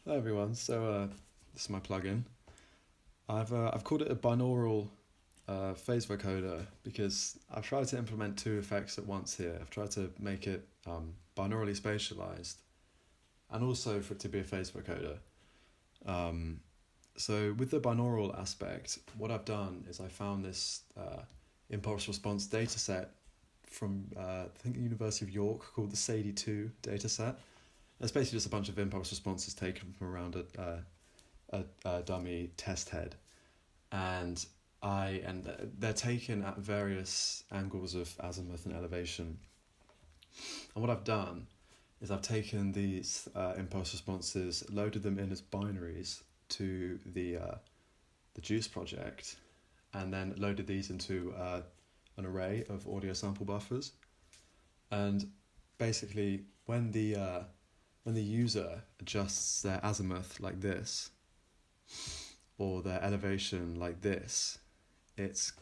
Hi everyone. This is my plugin. I've called it a binaural phase vocoder because I've tried to implement two effects at once here. I've tried to make it binaurally spatialized and also for it to be a phase vocoder. So with the binaural aspect, what I've done is I found this impulse response dataset from I think the University of York called the SADIE2 dataset. It's basically just a bunch of impulse responses taken from around a dummy test head, and they're taken at various angles of azimuth and elevation. And what I've done is I've taken these impulse responses, loaded them in as binaries to the Juice project, and then loaded these into an array of audio sample buffers. And basically, when the user adjusts their azimuth like this, or their elevation like this, it's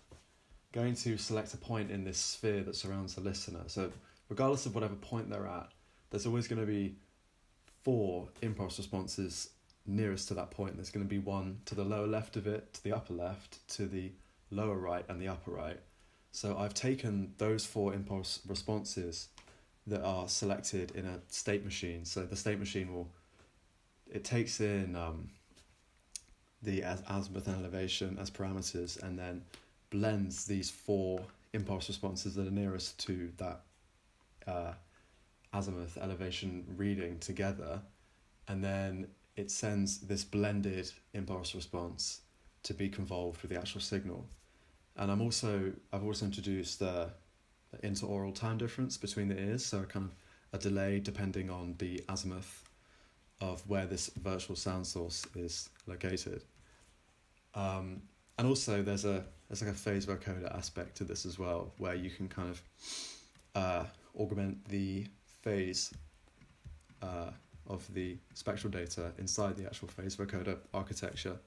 going to select a point in this sphere that surrounds the listener. So regardless of whatever point they're at, there's always going to be 4 impulse responses nearest to that point. There's going to be one to the lower left of it, to the upper left, to the lower right and the upper right. So I've taken those 4 impulse responses that are selected in a state machine. So the state machine it takes in the azimuth and elevation as parameters, and then blends these 4 impulse responses that are nearest to that azimuth elevation reading together, and then it sends this blended impulse response to be convolved with the actual signal. And I've also introduced the interoral time difference between the ears, so kind of a delay depending on the azimuth of where this virtual sound source is located. And also there's like a phase vocoder aspect to this as well, where you can kind of augment the phase of the spectral data inside the actual phase vocoder architecture.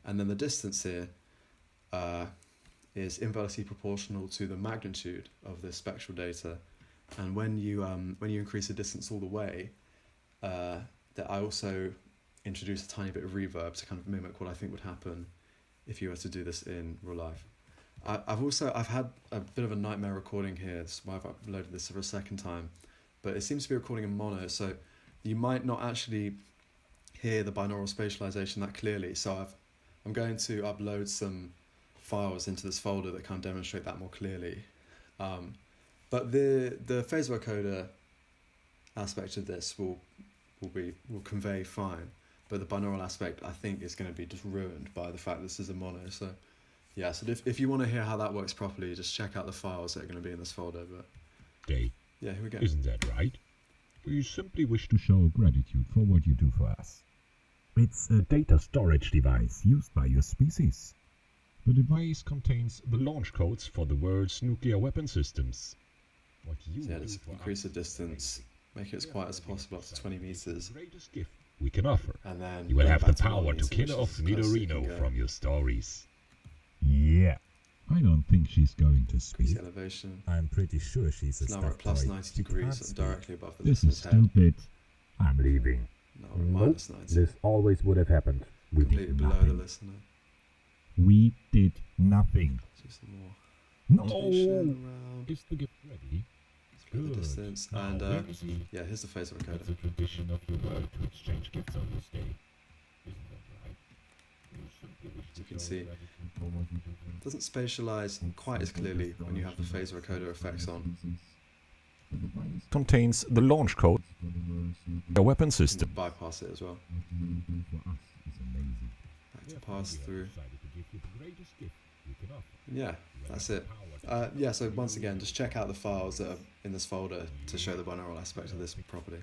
And then the distance here is inversely proportional to the magnitude of this spectral data. And when you increase the distance all the way, that I also introduce a tiny bit of reverb to kind of mimic what I think would happen if you were to do this in real life. I've had a bit of a nightmare recording here. That's why I've uploaded this for a second time, but it seems to be recording in mono, so you might not actually hear the binaural spatialization that clearly. So I'm going to upload some files into this folder that kind of demonstrate that more clearly. But the phase vocoder aspect of this will convey fine, but the binaural aspect I think is going to be just ruined by the fact this is a mono. So yeah, so if you want to hear how that works properly, just check out the files that are going to be in this folder. But yeah, here we go. Isn't that right? We simply wish to show gratitude for what you do for us. It's a data storage device used by your species. The device contains the launch codes for the world's nuclear weapon systems. What you So yeah, do just for increase the us distance, make it as quiet as possible, up to 20 meters, the greatest gift we can offer. and then You will bring have it back the to 1 power to meter, which kill off is as close as it can Midorino go. from your stories. Yeah. I don't think she's going to Increase speak. the elevation. I'm pretty sure she's a Now we're at stuffed plus toy. 90 She degrees, can't so speak. directly above the This is listener's head. stupid. I'm leaving. Now we're at minus 90, This always would have happened. We completely did below the nothing. listener. We did nothing. Let's do some more No. rotation around. Is the gift ready? Split the Good. distance, Now, and where is he? yeah, here's the phase It's vocoder. a tradition of your world to exchange gifts on this day. Isn't that right? You simply wish to You can show see gratitude for what you do for It doesn't spatialize quite as clearly when you have the phase vocoder effects on. Contains the launch code, a weapon You system. can bypass it as well. Back to pass through. Yeah, that's it. Yeah, so once again, just check out the files that are in this folder to show the binaural aspect of this properly.